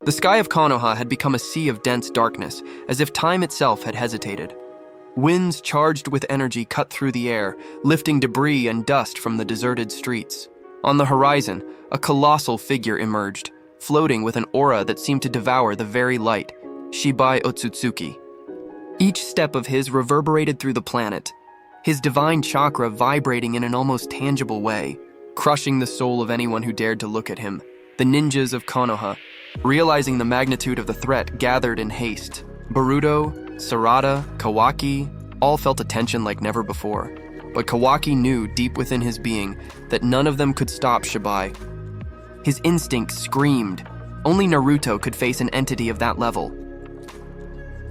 The sky of Konoha had become a sea of dense darkness, as if time itself had hesitated. Winds charged with energy cut through the air, lifting debris and dust from the deserted streets. On the horizon, a colossal figure emerged, floating with an aura that seemed to devour the very light, Shibai Otsutsuki. Each step of his reverberated through the planet, his divine chakra vibrating in an almost tangible way, crushing the soul of anyone who dared to look at him. The ninjas of Konoha, realizing the magnitude of the threat, gathered in haste. Boruto, Sarada, Kawaki all felt a tension like never before. But Kawaki knew deep within his being that none of them could stop Shibai. His instinct screamed. Only Naruto could face an entity of that level.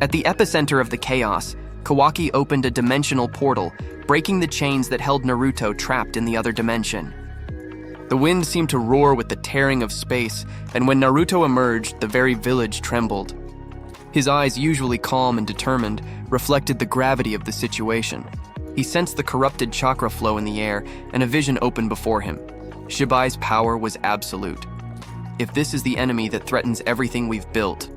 At the epicenter of the chaos, Kawaki opened a dimensional portal, breaking the chains that held Naruto trapped in the other dimension. The wind seemed to roar with the tearing of space, and when Naruto emerged, the very village trembled. His eyes, usually calm and determined, reflected the gravity of the situation. He sensed the corrupted chakra flow in the air, and a vision opened before him. Shibai's power was absolute. If this is the enemy that threatens everything we've built,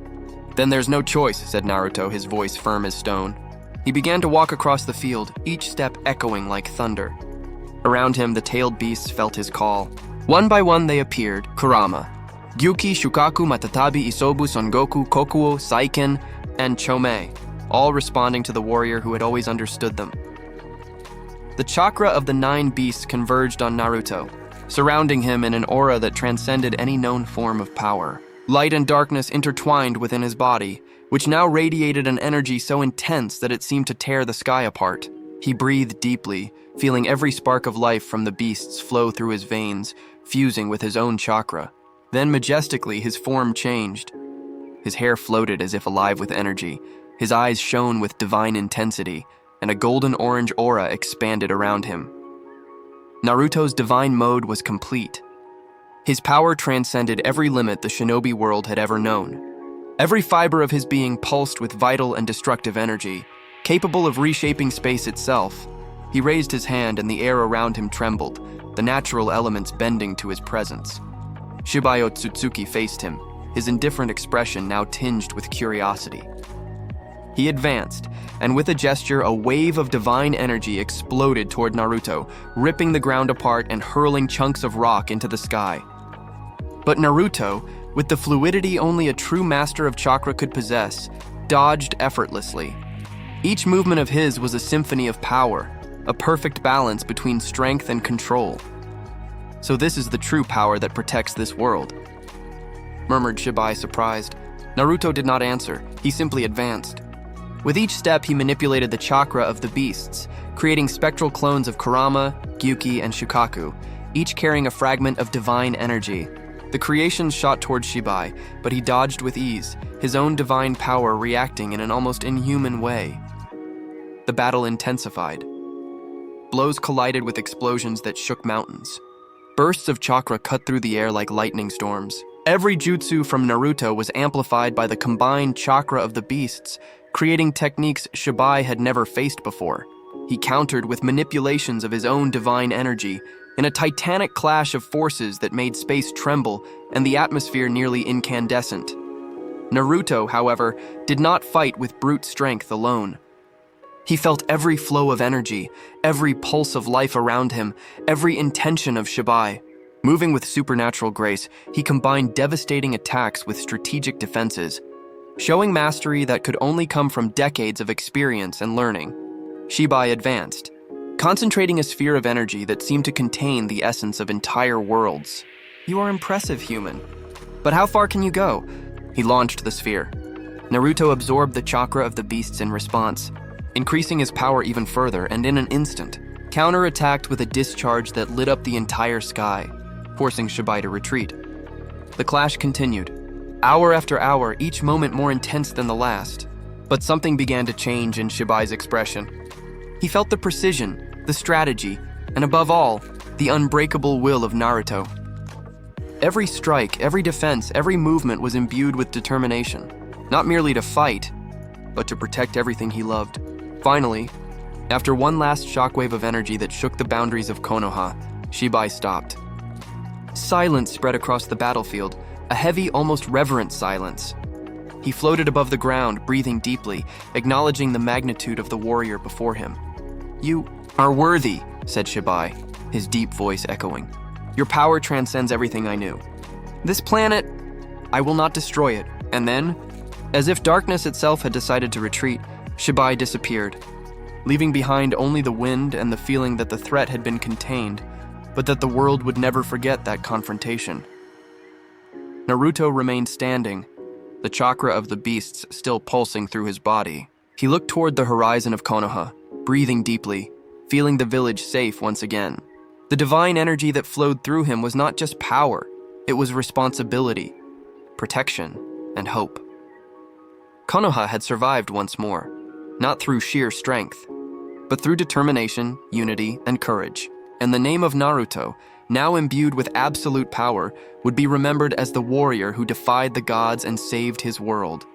then there's no choice, said Naruto, his voice firm as stone. He began to walk across the field, each step echoing like thunder. Around him, the tailed beasts felt his call. One by one they appeared: Kurama, Gyuki, Shukaku, Matatabi, Isobu, Son Goku, Kokuo, Saiken, and Chomei, all responding to the warrior who had always understood them. The chakra of the 9 beasts converged on Naruto, surrounding him in an aura that transcended any known form of power. Light and darkness intertwined within his body, which now radiated an energy so intense that it seemed to tear the sky apart. He breathed deeply, feeling every spark of life from the beasts flow through his veins, fusing with his own chakra. Then majestically, his form changed. His hair floated as if alive with energy. His eyes shone with divine intensity, and a golden-orange aura expanded around him. Naruto's divine mode was complete. His power transcended every limit the shinobi world had ever known. Every fiber of his being pulsed with vital and destructive energy, capable of reshaping space itself. He raised his hand and the air around him trembled, the natural elements bending to his presence. Shibai Otsutsuki faced him, his indifferent expression now tinged with curiosity. He advanced, and with a gesture, a wave of divine energy exploded toward Naruto, ripping the ground apart and hurling chunks of rock into the sky. But Naruto, with the fluidity only a true master of chakra could possess, dodged effortlessly. Each movement of his was a symphony of power, a perfect balance between strength and control. So this is the true power that protects this world, murmured Shibai, surprised. Naruto did not answer, he simply advanced. With each step, he manipulated the chakra of the beasts, creating spectral clones of Kurama, Gyuki, and Shukaku, each carrying a fragment of divine energy. The creations shot towards Shibai, but he dodged with ease, his own divine power reacting in an almost inhuman way. The battle intensified. Blows collided with explosions that shook mountains. Bursts of chakra cut through the air like lightning storms. Every jutsu from Naruto was amplified by the combined chakra of the beasts, creating techniques Shibai had never faced before. He countered with manipulations of his own divine energy, in a titanic clash of forces that made space tremble and the atmosphere nearly incandescent. Naruto, however, did not fight with brute strength alone. He felt every flow of energy, every pulse of life around him, every intention of Shibai. Moving with supernatural grace, he combined devastating attacks with strategic defenses, showing mastery that could only come from decades of experience and learning. Shibai advanced, concentrating a sphere of energy that seemed to contain the essence of entire worlds. You are impressive, human. But how far can you go? He launched the sphere. Naruto absorbed the chakra of the beasts in response, increasing his power even further, and in an instant, counterattacked with a discharge that lit up the entire sky, forcing Shibai to retreat. The clash continued. Hour after hour, each moment more intense than the last. But something began to change in Shibai's expression. He felt the precision, the strategy, and above all, the unbreakable will of Naruto. Every strike, every defense, every movement was imbued with determination, not merely to fight, but to protect everything he loved. Finally, after one last shockwave of energy that shook the boundaries of Konoha, Shibai stopped. Silence spread across the battlefield, A heavy, almost reverent silence. He floated above the ground, breathing deeply, acknowledging the magnitude of the warrior before him. "You are worthy," said Shibai, his deep voice echoing. "Your power transcends everything I knew. This planet, I will not destroy it." And then, as if darkness itself had decided to retreat, Shibai disappeared, leaving behind only the wind and the feeling that the threat had been contained, but that the world would never forget that confrontation. Naruto remained standing, the chakra of the beasts still pulsing through his body. He looked toward the horizon of Konoha, breathing deeply, feeling the village safe once again. The divine energy that flowed through him was not just power, it was responsibility, protection, and hope. Konoha had survived once more, not through sheer strength, but through determination, unity, and courage. And the name of Naruto, now imbued with absolute power, would be remembered as the warrior who defied the gods and saved his world.